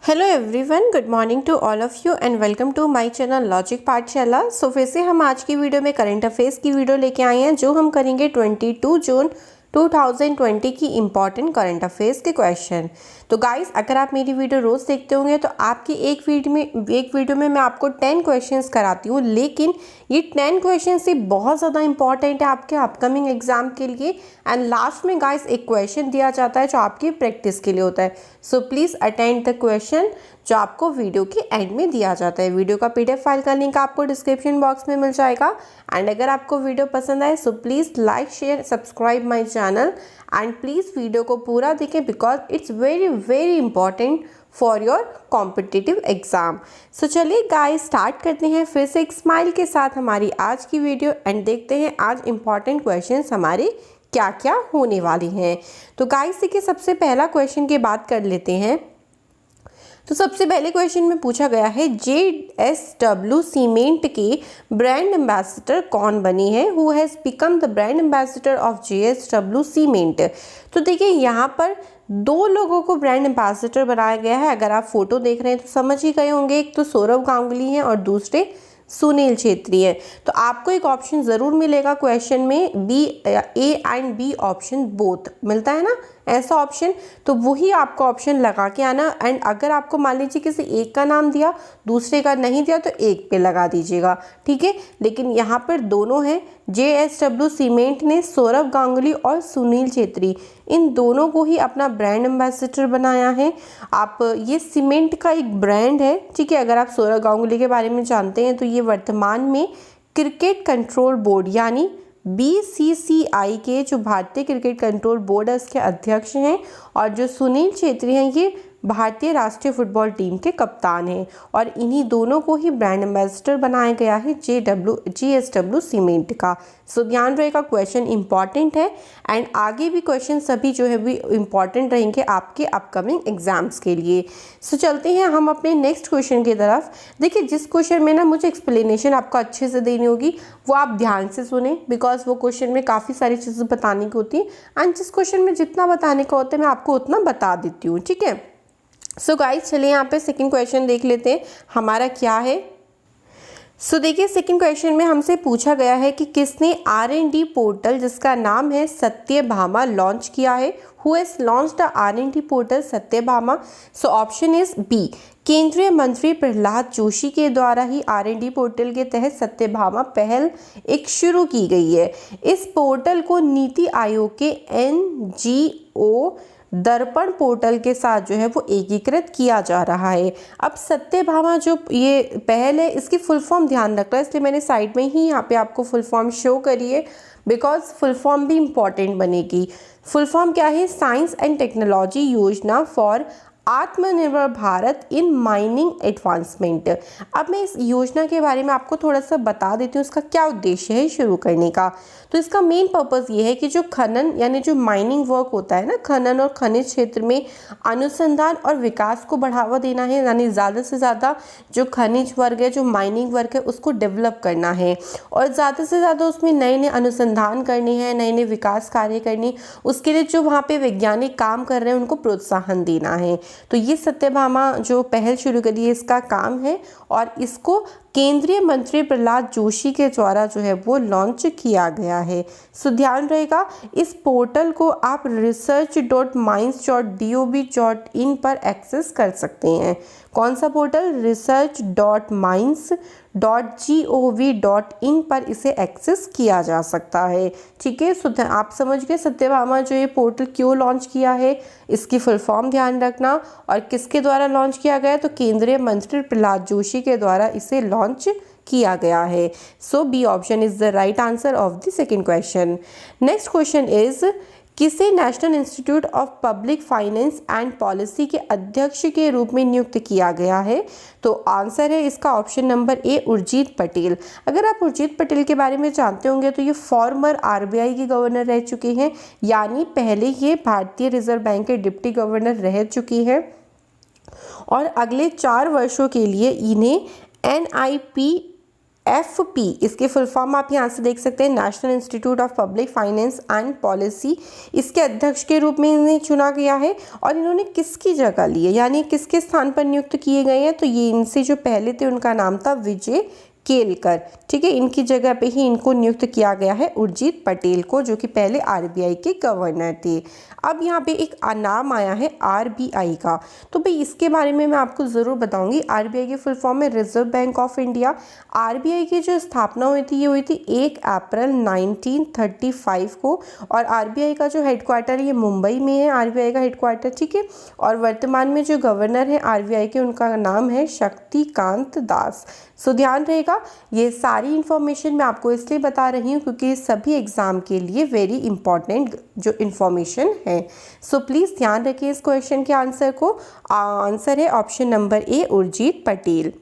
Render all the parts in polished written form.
Hello everyone, good morning to all of you and welcome to my channel logic Pathshala. So फिर से हम आज की वीडियो में करंट अफेयर्स की वीडियो लेके आए हैं, जो हम करेंगे 22 जून 2020 की इम्पॉर्टेंट करंट अफेयर्स के क्वेश्चन। तो गाइस, अगर आप मेरी वीडियो रोज़ देखते होंगे तो आपकी एक वीडियो में मैं आपको 10 क्वेश्चंस कराती हूँ, लेकिन ये 10 क्वेश्चन से बहुत ज़्यादा इंपॉर्टेंट है आपके अपकमिंग एग्जाम के लिए। एंड लास्ट में गाइस एक क्वेश्चन दिया जाता है जो आपकी प्रैक्टिस के लिए होता है। So please attend the question जो आपको वीडियो के एंड में दिया जाता है। वीडियो का PDF फाइल का लिंक आपको डिस्क्रिप्शन बॉक्स में मिल जाएगा। एंड अगर आपको वीडियो पसंद आए so please like share subscribe my channel and please video को पूरा देखें because it's very very important for your competitive exam. So चलिए गाइस स्टार्ट करते हैं फिर से एक स्माइल के साथ हमारी आज की वीडियो एंड देखते हैं आज इंपॉर्टेंट क्वेश्चंस हमारे क्या क्या होने वाले हैं। तो गाइस देखिए, सबसे पहला क्वेश्चन की बात कर लेते हैं। तो सबसे पहले क्वेश्चन में पूछा गया है JSW सीमेंट के ब्रांड एम्बेसडर कौन बनी है? Who has become the brand ambassador of JSW cement? तो देखिए, यहाँ पर दो लोगों को ब्रांड एम्बेसडर बनाया गया है। अगर आप फोटो देख रहे हैं तो समझ ही गए होंगे, एक तो सौरव गांगुली हैं और दूसरे सुनील छेत्री है। तो आपको एक ऑप्शन ज़रूर मिलेगा क्वेश्चन में, B A and B option both मिलता है ना, ऐसा ऑप्शन। तो वही आपको ऑप्शन लगा के आना। एंड अगर आपको मान लीजिए किसी एक का नाम दिया दूसरे का नहीं दिया तो एक पे लगा दीजिएगा, ठीक है। लेकिन यहाँ पर दोनों हैं, JSW सीमेंट ने सौरव गांगुली और सुनील छेत्री इन दोनों को ही अपना ब्रांड एम्बेसडर बनाया है। आप ये सीमेंट का एक ब्रांड है, ठीक है। अगर आप सौरव गांगुली के बारे में जानते हैं तो ये वर्तमान में क्रिकेट कंट्रोल बोर्ड यानी BCCI के जो भारतीय क्रिकेट कंट्रोल बोर्ड है उसके अध्यक्ष हैं। और जो सुनील छेत्री हैं ये भारतीय राष्ट्रीय फुटबॉल टीम के कप्तान हैं। और इन्हीं दोनों को ही ब्रांड एम्बेसडर बनाया गया है JSW सीमेंट का। सो ध्यान रहेगा, क्वेश्चन इंपॉर्टेंट है एंड आगे भी क्वेश्चन सभी जो है भी इंपॉर्टेंट रहेंगे आपके अपकमिंग एग्जाम्स के लिए। सो चलते हैं हम अपने नेक्स्ट क्वेश्चन की तरफ। देखिए, जिस क्वेश्चन में ना मुझे एक्सप्लेनेशन आपको अच्छे से देनी होगी वो आप ध्यान से सुने, बिकॉज वो क्वेश्चन में काफ़ी सारी चीज़ें बताने की होती हैं एंड जिस क्वेश्चन में जितना बताने का होता है मैं आपको उतना बता देती हूँ, ठीक है। सो गाइस चलिए यहाँ पे सेकंड क्वेश्चन देख लेते हैं हमारा क्या है। सो देखिए, सेकंड क्वेश्चन में हमसे पूछा गया है कि किसने R&D पोर्टल जिसका नाम है सत्यभामा लॉन्च किया है? Who has launched the R&D portal Satyabhama? So option is B, केंद्रीय मंत्री प्रहलाद जोशी के द्वारा ही R&D पोर्टल के तहत सत्यभामा पहल एक शुरू की गई है। इस पोर्टल को नीति आयोग के NGO दर्पण पोर्टल के साथ जो है वो एकीकृत किया जा रहा है। अब सत्यभामा जो ये पहल है इसकी फुल फॉर्म ध्यान रखना है, इसलिए मैंने साइड में ही यहाँ पे आपको फुल फॉर्म शो करी है बिकॉज फुल फॉर्म भी इम्पॉर्टेंट बनेगी। फुल फॉर्म क्या है? साइंस एंड टेक्नोलॉजी योजना फॉर आत्मनिर्भर भारत इन माइनिंग एडवांसमेंट। अब मैं इस योजना के बारे में आपको थोड़ा सा बता देती हूँ इसका क्या उद्देश्य है शुरू करने का। तो इसका मेन पर्पस ये है कि जो खनन यानी जो माइनिंग वर्क होता है ना, खनन और खनिज क्षेत्र में अनुसंधान और विकास को बढ़ावा देना है, यानी ज़्यादा से ज़्यादा जो खनिज वर्ग है, जो माइनिंग वर्क है उसको डेवलप करना है और ज़्यादा से ज़्यादा उसमें नए नए अनुसंधान करने हैं, नए नए विकास कार्य करने, उसके लिए जो वहाँ पे वैज्ञानिक काम कर रहे हैं उनको प्रोत्साहन देना है। तो ये सत्यभामा जो पहल शुरू करी है इसका काम है और इसको केंद्रीय मंत्री प्रहलाद जोशी के द्वारा जो है वो लॉन्च किया गया है। सो ध्यान रहेगा, इस पोर्टल को आप research.mines.gov.in पर एक्सेस कर सकते हैं। कौन सा पोर्टल? research.mines.gov.in पर इसे एक्सेस किया जा सकता है, ठीक है। सो आप समझ गए सत्यभामा जो ये पोर्टल क्यों लॉन्च किया है, इसकी फुल फॉर्म ध्यान रखना और किसके द्वारा लॉन्च किया गया है, तो केंद्रीय मंत्री प्रहलाद जोशी के द्वारा इसे लॉन्च किया गया है। So B option is the right answer of the second question. Next question is, किसे National Institute of Public Finance and Policy के अध्यक्ष के रूप में नियुक्त किया गया है? तो आंसर है इसका ऑप्शन नंबर ए, उर्जित पटेल। अगर आप उर्जित पटेल के बारे में जानते होंगे तो ये फॉर्मर RBI के गवर्नर रह चुके हैं, यानी पहले ये भारतीय रिजर्व बैंक के डिप्टी गवर्नर रह चुकी हैं और अगले 4 वर्षों के लिए इन्हें NIP FP, इसके फुल फॉर्म आप यहाँ से देख सकते हैं, national Institute of Public Finance and policy. इसके अध्यक्ष के रूप में इन्हें चुना गया है। और इन्होंने किसकी जगह ली है, यानी किसके स्थान पर नियुक्त किए गए हैं, तो ये इनसे जो पहले थे उनका नाम था विजय केलकर। ठीक है, इनकी जगह पे ही इनको नियुक्त किया गया है उर्जित पटेल को, जो कि पहले RBI के गवर्नर थे। अब यहाँ पे एक नाम आया है RBI का, तो भाई इसके बारे में मैं आपको ज़रूर बताऊंगी। RBI की फुल फॉर्म है reserve bank of India. RBI की जो स्थापना हुई थी ये हुई थी 1 अप्रैल 1935 को। और RBI का जो हेडक्वार्टर है ये मुंबई में है, RBI का हेडक्वार्टर। ठीक है, और वर्तमान में जो गवर्नर है RBI के उनका नाम है शक्तिकांत दास। सो ध्यान रहेगा, ये सारी इन्फॉर्मेशन मैं आपको इसलिए बता रही हूँ क्योंकि सभी एग्ज़ाम के लिए वेरी इंपॉर्टेंट जो इन्फॉर्मेशन है। सो प्लीज़ ध्यान रखिए इस क्वेश्चन के आंसर को। आंसर है ऑप्शन नंबर ए, उर्जित पटेल।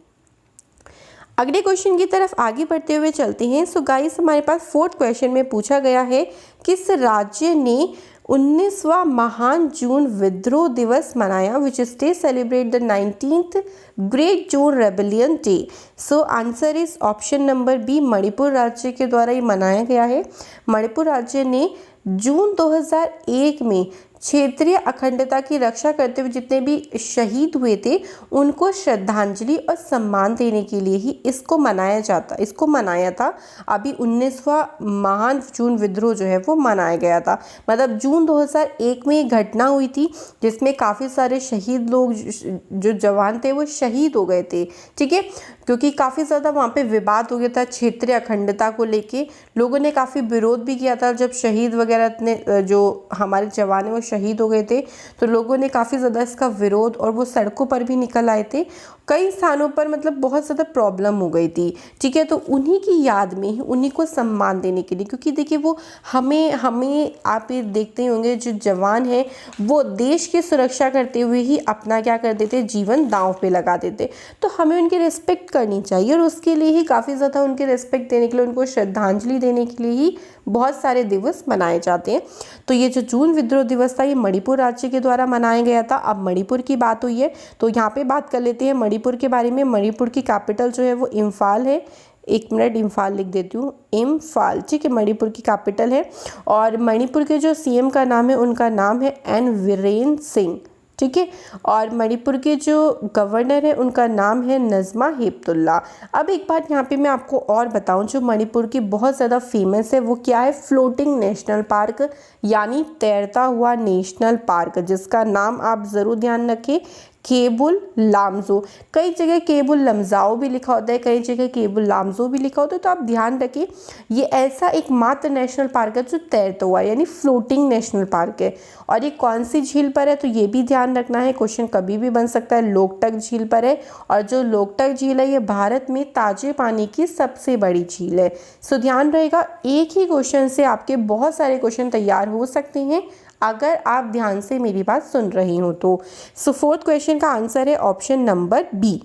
अगले क्वेश्चन की तरफ आगे बढ़ते हुए चलते हैं। सो गाइस, हमारे पास 4th क्वेश्चन में पूछा गया है, किस राज्य ने 19वां महान जून विद्रोह दिवस मनाया, which state celebrate the 19th great June rebellion day. So answer is option number B, Manipur राज्य के द्वारा ये मनाया गया है। मणिपुर राज्य ने जून 2001 में क्षेत्रीय अखंडता की रक्षा करते हुए जितने भी शहीद हुए थे उनको श्रद्धांजलि और सम्मान देने के लिए ही इसको मनाया था। अभी 19वां महान जून विद्रोह जो है वो मनाया गया था। मतलब जून 2001 में एक घटना हुई थी जिसमें काफ़ी सारे शहीद लोग जो जवान थे वो शहीद हो गए थे। ठीक है, क्योंकि काफ़ी ज़्यादा वहाँ पे विवाद हो गया था क्षेत्रीय अखंडता को लेके। लोगों ने काफ़ी विरोध भी किया था जब शहीद वगैरह इतने जो हमारे जवान हैं वो शहीद हो गए थे, तो लोगों ने काफ़ी ज़्यादा इसका विरोध और वो सड़कों पर भी निकल आए थे। कई स्थानों पर मतलब बहुत ज़्यादा प्रॉब्लम हो गई थी। ठीक है, तो उन्हीं की याद में ही उन्हीं को सम्मान देने के लिए, क्योंकि देखिए वो हमें आप ये देखते होंगे जो जवान हैं वो देश की सुरक्षा करते हुए ही अपना क्या कर देते, जीवन दांव पे लगा देते। तो हमें उनकी रिस्पेक्ट करनी चाहिए और उसके लिए ही काफ़ी ज़्यादा उनके रिस्पेक्ट देने के लिए, उनको श्रद्धांजलि देने के लिए ही बहुत सारे दिवस मनाए जाते हैं। तो ये जो जून विद्रोह दिवस था ये मणिपुर राज्य के द्वारा मनाया गया था। अब मणिपुर की बात हुई है तो यहाँ पे बात कर लेते हैं मणिपुर के बारे में। मणिपुर की कैपिटल जो है वो इम्फाल है। एक मिनट, इम्फाल लिख देती हूँ, इम्फाल। ठीक है, मणिपुर की कैपिटल है। और मणिपुर के जो CM का नाम है उनका नाम है N वीरेन सिंह। ठीक है, और मणिपुर के जो गवर्नर है उनका नाम है नज़मा हेपतुल्ला। अब एक बात यहाँ पे मैं आपको और बताऊँ, जो मणिपुर की बहुत ज़्यादा फेमस है वो क्या है, फ्लोटिंग नेशनल पार्क, यानी तैरता हुआ नेशनल पार्क, जिसका नाम आप ज़रूर ध्यान रखें, केबुल लामजो। कई जगह केबुल लमजाओ भी लिखा होता है, कई जगह केबुल लामजो भी लिखा होता है। तो आप ध्यान रखिए ये ऐसा एक मात्र नेशनल पार्क है जो तैरता हुआ यानी फ्लोटिंग नेशनल पार्क है। और ये कौन सी झील पर है तो ये भी ध्यान रखना है, क्वेश्चन कभी भी बन सकता है। लोकटक झील पर है और जो लोकटक झील है ये भारत में ताजे पानी की सबसे बड़ी झील है। सो ध्यान रहेगा, एक ही क्वेश्चन से आपके बहुत सारे क्वेश्चन तैयार हो सकते हैं अगर आप ध्यान से मेरी बात सुन रही हो तो। सो 4th क्वेश्चन का आंसर है ऑप्शन नंबर बी।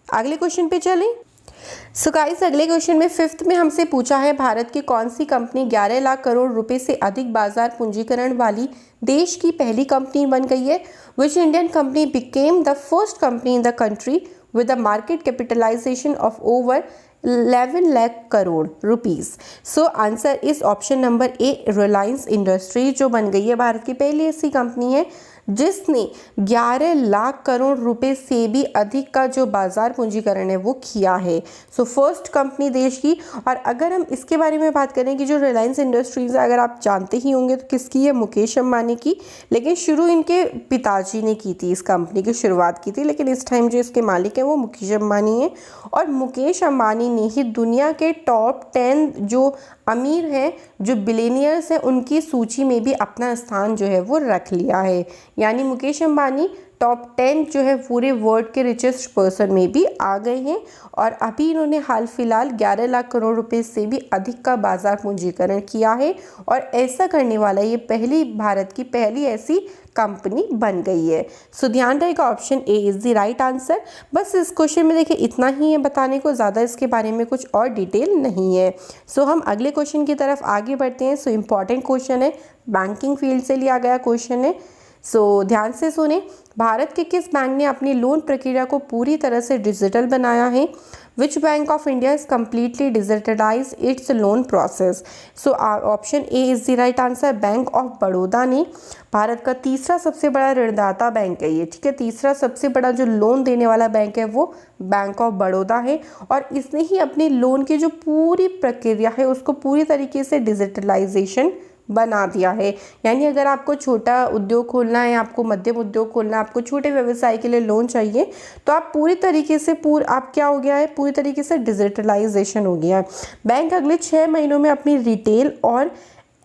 अगले क्वेश्चन पे चलें। सो गाइस, अगले क्वेश्चन में 5th में हमसे पूछा है, भारत की कौन सी कंपनी 11 लाख करोड़ रुपए से अधिक बाजार पूंजीकरण वाली देश की पहली कंपनी बन गई है। Which Indian company became the first company in the country with a market capitalisation of over 11 lakh crore rupees. So answer is option number A, Reliance industry, जो बन गई है भारत की पहली ऐसी कंपनी है जिसने 11 लाख करोड़ रुपए से भी अधिक का जो बाजार पूंजीकरण है वो किया है। सो फर्स्ट कंपनी देश की। और अगर हम इसके बारे में बात करें कि जो रिलायंस इंडस्ट्रीज है, अगर आप जानते ही होंगे तो किसकी है, मुकेश अंबानी की। लेकिन शुरू इनके पिताजी ने की थी, इस कंपनी की शुरुआत की थी, लेकिन इस टाइम जो इसके मालिक हैं वो मुकेश अंबानी हैं। और मुकेश अंबानी ने ही दुनिया के टॉप 10 जो अमीर हैं, जो बिलियनियर्स हैं, उनकी सूची में भी अपना स्थान जो है वो रख लिया है। यानी मुकेश अंबानी टॉप 10 जो है पूरे वर्ल्ड के रिचेस्ट पर्सन में भी आ गए हैं। और अभी इन्होंने हाल फिलहाल 11 लाख करोड़ रुपए से भी अधिक का बाजार पूंजीकरण किया है। और ऐसा करने वाला ये भारत की पहली ऐसी कंपनी बन गई है। सो ध्यान रहेगा, option A is the right answer. बस इस क्वेश्चन में देखिए इतना ही है बताने को, ज़्यादा इसके बारे में कुछ और डिटेल नहीं है। सो हम अगले क्वेश्चन की तरफ आगे बढ़ते हैं। सो इम्पॉर्टेंट क्वेश्चन है, बैंकिंग फील्ड से लिया गया क्वेश्चन है। ध्यान से सुने, भारत के किस बैंक ने अपनी लोन प्रक्रिया को पूरी तरह से डिजिटल बनाया है? Which bank of India is completely digitalize its loan process? Option A is the right answer. Bank of Baroda ने, भारत का तीसरा सबसे बड़ा ऋणदाता बैंक है ये, ठीक है, तीसरा सबसे बड़ा जो लोन देने वाला बैंक है वो बैंक ऑफ बड़ौदा है, और इसने ही अपनी लोन की जो पूरी प्रक्रिया है उसको पूरी तरीके से डिजिटलाइजेशन बना दिया है। यानी अगर आपको छोटा उद्योग खोलना है, आपको मध्यम उद्योग खोलना है, आपको छोटे व्यवसाय के लिए लोन चाहिए, तो आप पूरी तरीके से आप क्या हो गया है, पूरी तरीके से डिजिटलाइजेशन हो गया है। बैंक अगले 6 महीनों में अपनी रिटेल और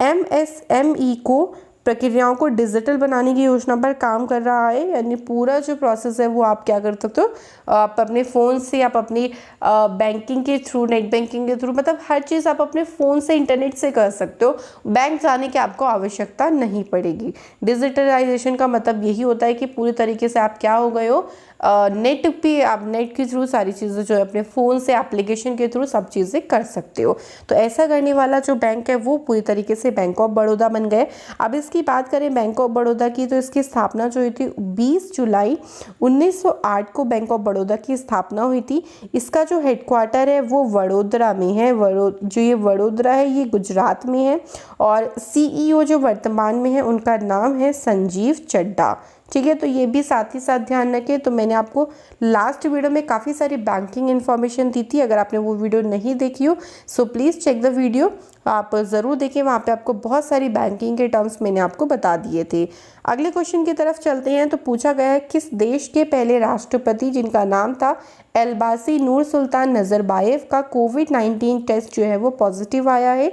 MSME को प्रक्रियाओं को डिजिटल बनाने की योजना पर काम कर रहा है। यानी पूरा जो प्रोसेस है वो आप क्या कर सकते हो, आप अपने फ़ोन से, आप अपनी बैंकिंग के थ्रू, नेट बैंकिंग के थ्रू, मतलब हर चीज़ आप अपने फ़ोन से, इंटरनेट से कर सकते हो। बैंक जाने की आपको आवश्यकता नहीं पड़ेगी। डिजिटलाइजेशन का मतलब यही होता है कि पूरी तरीके से आप क्या हो गए हो, नेट पे, आप नेट के थ्रू सारी चीज़ें जो है अपने फ़ोन से, एप्लीकेशन के थ्रू सब चीज़ें कर सकते हो। तो ऐसा करने वाला जो बैंक है वो पूरी तरीके से बैंक ऑफ बड़ौदा बन गए। अब इसकी बात करें बैंक ऑफ बड़ौदा की, तो इसकी स्थापना जो हुई थी 20 जुलाई 1908 को बैंक ऑफ बड़ौदा की स्थापना हुई थी। इसका जो हेडक्वार्टर है वो वडोदरा में है। जो ये वडोदरा है ये गुजरात में है, और CEO जो वर्तमान में है उनका नाम है संजीव चड्ढा, ठीक है। तो ये भी साथ ही साथ ध्यान रखें। तो मैंने आपको लास्ट वीडियो में काफ़ी सारी बैंकिंग इन्फॉर्मेशन दी थी, अगर आपने वो वीडियो नहीं देखी हो so please check the video, आप ज़रूर देखें, वहाँ पे आपको बहुत सारी बैंकिंग के टर्म्स मैंने आपको बता दिए थे। अगले क्वेश्चन की तरफ चलते हैं। तो पूछा गया है किस देश के पहले राष्ट्रपति जिनका नाम था एलबासी नूर सुल्तान नजरबायेव का कोविड-19 टेस्ट जो है वो पॉजिटिव आया है?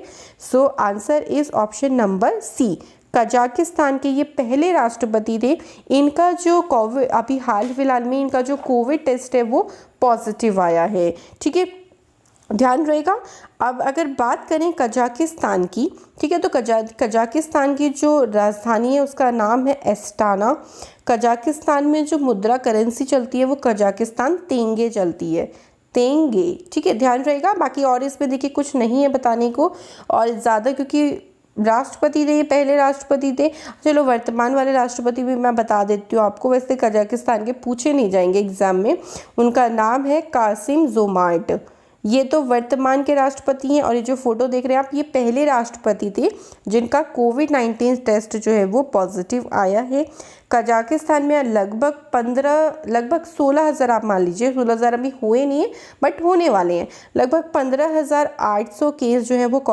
Answer is option number C, Kazakhstan के ये पहले राष्ट्रपति थे। इनका जो कोविड, अभी हाल फिलहाल में इनका जो कोविड टेस्ट है वो पॉजिटिव आया है, ठीक है, ध्यान रहेगा। अब अगर बात करें कजाकिस्तान की, ठीक है, तो कजाकिस्तान की जो राजधानी है उसका नाम है एस्टाना। कजाकिस्तान में जो मुद्रा करेंसी चलती है वो कजाकिस्तान तेंगे चलती है, तेंगे, ठीक है, ध्यान रहेगा। बाकी और इसमें देखिए कुछ नहीं है बताने को, और ज़्यादा क्योंकि राष्ट्रपति थे, पहले राष्ट्रपति थे। चलो वर्तमान वाले राष्ट्रपति भी मैं बता देती हूँ आपको, वैसे कजाकिस्तान के पूछे नहीं जाएंगे एग्जाम में। उनका नाम है कासिम जोमार्ट, ये तो वर्तमान के राष्ट्रपति हैं, और ये जो फोटो देख रहे हैं आप ये पहले राष्ट्रपति थे जिनका कोविड-19 टेस्ट जो है वो पॉजिटिव आया है। कजाकिस्तान में लगभग 16,000, आप मान लीजिए 16,000 अभी हुए नहीं है बट होने वाले हैं, लगभग 15,800 केस जो है वो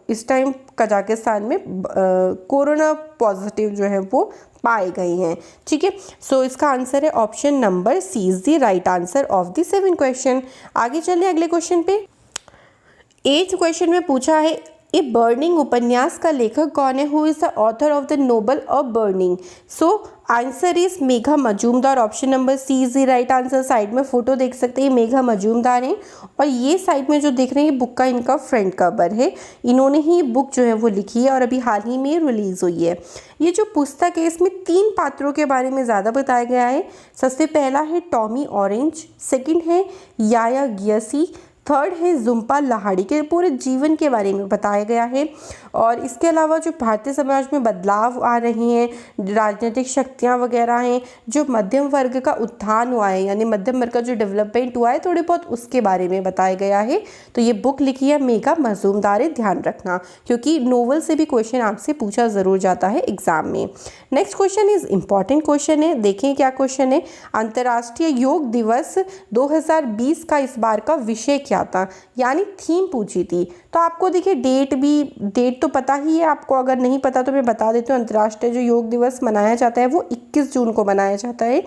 इस टाइम कजाकिस्तान में कोरोना पॉजिटिव जो है वो पाए गए हैं, ठीक है। इसका आंसर है option number C is the right answer of the 7th question. आगे चलें अगले क्वेश्चन पे। 8th क्वेश्चन में पूछा है ए बर्निंग उपन्यास का लेखक कौन है? Who is the author of the novel of burning? Answer is Megha Majumdar, option number C is the right answer. Side में फोटो देख सकते हैं, मेघा मजूमदार हैं, और ये साइड में जो देख रहे हैं ये बुक का इनका फ्रंट कवर है। इन्होंने ही बुक जो है वो लिखी है और अभी हाल ही में रिलीज हुई है। ये जो पुस्तक है इसमें 3 पात्रों के बारे में ज़्यादा बताया गया है। सबसे पहला है टॉमी ऑरेंज, सेकंड है याया गियसी, थर्ड है जुम्पा लाहिड़ी के पूरे जीवन के बारे में बताया गया है। और इसके अलावा जो भारतीय समाज में बदलाव आ रहे हैं, राजनीतिक शक्तियाँ वगैरह हैं, जो मध्यम वर्ग का उत्थान हुआ है, यानी मध्यम वर्ग का जो डेवलपमेंट हुआ है थोड़े बहुत, उसके बारे में बताया गया है। तो ये बुक लिखी है मेघा मजूमदार, ध्यान रखना, क्योंकि नोवेल से भी क्वेश्चन आपसे पूछा ज़रूर जाता है एग्जाम में। Next question is important question है, देखें क्या क्वेश्चन है। अंतर्राष्ट्रीय योग दिवस 2020 का इस बार का विषय क्या था, यानी थीम पूछी थी। तो आपको देखिए डेट तो पता ही है आपको, अगर नहीं पता तो मैं बता देती हूँ। अंतर्राष्ट्रीय जो योग दिवस मनाया जाता है वो 21 जून को मनाया जाता है,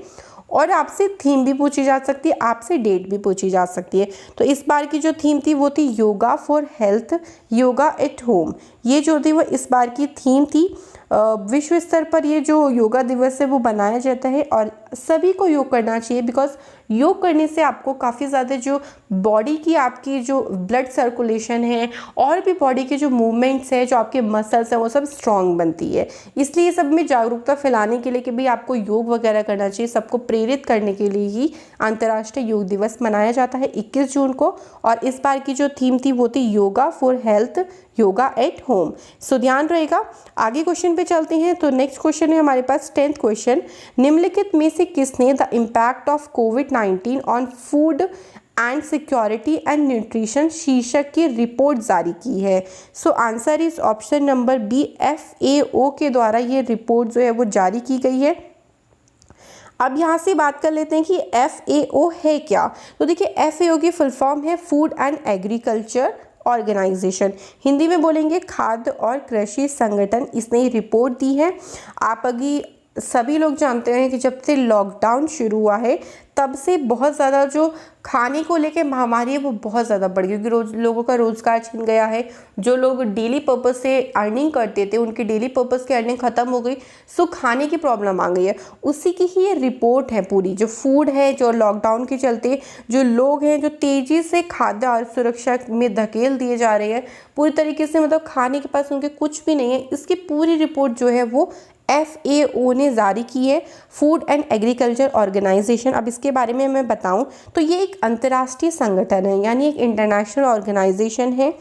और आपसे थीम भी पूछी जा सकती है, आपसे डेट भी पूछी जा सकती है। तो इस बार की जो थीम थी वो थी yoga for health, yoga at home, ये जो थी वो इस बार की थीम थी। विश्व स्तर पर ये जो योगा दिवस है वो मनाया जाता है, और सभी को योग करना चाहिए, बिकॉज योग करने से आपको काफ़ी ज़्यादा जो बॉडी की आपकी जो ब्लड सर्कुलेशन है और भी बॉडी के जो मूवमेंट्स है, जो आपके मसल्स हैं, वो सब स्ट्रांग बनती है। इसलिए ये सब में जागरूकता फैलाने के लिए कि भाई आपको योग वगैरह करना चाहिए, सबको प्रेरित करने के लिए ही अंतर्राष्ट्रीय योग दिवस मनाया जाता है 21 जून को। और इस बार की जो थीम थी वो थी yoga for health, yoga at home. So ध्यान रहेगा। आगे क्वेश्चन पे चलते हैं। तो नेक्स्ट क्वेश्चन है हमारे पास 10th क्वेश्चन, निम्नलिखित में से किसने द इम्पैक्ट ऑफ कोविड-19 on food and security and nutrition शीर्षक की रिपोर्ट जारी की है। So answer is option number B, FAO के द्वारा ये रिपोर्ट जो है वो जारी की गई है। अब यहाँ से बात कर लेते हैं कि FAO है क्या। तो देखिए FAO की फुल फॉर्म है food and agriculture organisation, Hindi में बोलेंगे खाद्य और कृषि संगठन। इसने ये रिपोर्ट दी है। आप अभी सभी लोग जानते हैं कि जब से लॉकडाउन शुरू हुआ है तब से बहुत ज़्यादा जो खाने को लेके महामारी है वो बहुत ज़्यादा बढ़ गई, क्योंकि लोगों का रोज़गार छिन गया है। जो लोग डेली पर्पस से अर्निंग करते थे उनकी डेली पर्पस की अर्निंग ख़त्म हो गई, सो खाने की प्रॉब्लम आ गई है। उसी की ही ये रिपोर्ट है पूरी। जो फूड है, जो लॉकडाउन के चलते जो लोग हैं जो तेज़ी से खाद्य और सुरक्षा में धकेल दिए जा रहे हैं पूरी तरीके से, मतलब खाने के पास उनके कुछ भी नहीं है, इसकी पूरी रिपोर्ट जो है वो FAO ने जारी की है, फूड एंड एग्रीकल्चर ऑर्गेनाइजेशन। अब इसके बारे में मैं बताऊं तो ये एक अंतर्राष्ट्रीय संगठन है, यानी एक इंटरनेशनल ऑर्गेनाइजेशन है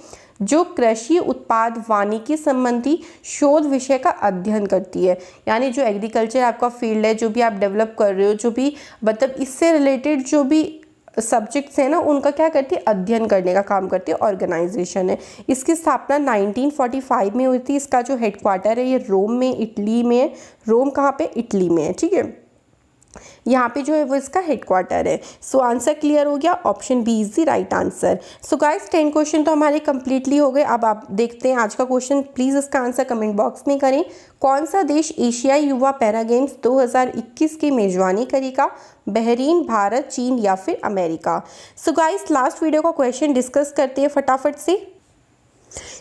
जो कृषि उत्पाद वानिकी संबंधी शोध विषय का अध्ययन करती है। यानी जो एग्रीकल्चर आपका फील्ड है, जो भी आप डेवलप कर रहे हो, जो भी मतलब इससे रिलेटेड जो भी सब्जेक्ट्स हैं ना, उनका क्या करती है, अध्ययन करने का काम करती है ऑर्गेनाइजेशन है। इसकी स्थापना 1945 में हुई थी। इसका जो हेडक्वार्टर है ये रोम में, इटली में है। रोम कहाँ पे, इटली में है, ठीक है। यहाँ पे जो है वो इसका हेडक्वार्टर है। सो आंसर क्लियर हो गया, option B is the right answer. So guys 10 question तो हमारे कंप्लीटली हो गए। अब आप देखते हैं आज का क्वेश्चन। प्लीज़ इसका आंसर कमेंट बॉक्स में करें। कौन सा देश एशियाई युवा पैरा गेम्स 2021 की मेजबानी करेगा? बहरीन, भारत, चीन या फिर America? So guys last video का क्वेश्चन डिस्कस करते हैं फटाफट से।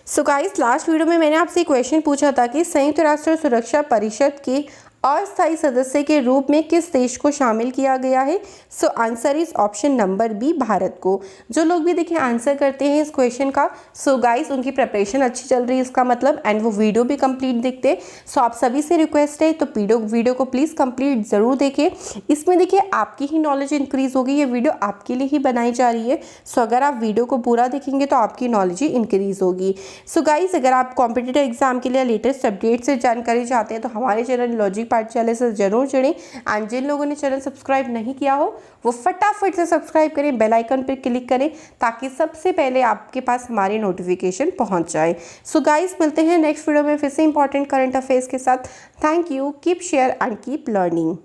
सो गाइस लास्ट वीडियो में मैंने आपसे क्वेश्चन पूछा था कि संयुक्त राष्ट्र सुरक्षा परिषद के अस्थायी सदस्य के रूप में किस देश को शामिल किया गया है? So answer is option number B, Bharat को। जो लोग भी देखिए आंसर करते हैं इस क्वेश्चन का, सो गाइस उनकी प्रिपरेशन अच्छी चल रही है इसका मतलब, एंड वो वीडियो भी कंप्लीट देखते हैं। सो आप सभी से रिक्वेस्ट है तो वीडियो को प्लीज़ कंप्लीट ज़रूर देखें। इसमें देखिए आपकी ही नॉलेज इंक्रीज़ होगी, ये वीडियो आपके लिए ही बनाई जा रही है। सो अगर आप वीडियो को पूरा देखेंगे तो आपकी नॉलेज ही इंक्रीज़ होगी। सो गाइस अगर आप कॉम्पिटिटिव एग्जाम के लिए लेटेस्ट अपडेट से जानकारी चाहते हैं तो हमारे चैनल लॉजिक पाठशाला से जरूर जुड़ें। एंड जिन लोगों ने चैनल सब्सक्राइब नहीं किया हो वो फटाफट से सब्सक्राइब करें, बेल आइकन पर क्लिक करें ताकि सबसे पहले आपके पास हमारी नोटिफिकेशन पहुंच जाए। सो गाइस मिलते हैं नेक्स्ट वीडियो में फिर से इंपॉर्टेंट करंट अफेयर्स के साथ। Thank you, keep share and keep learning.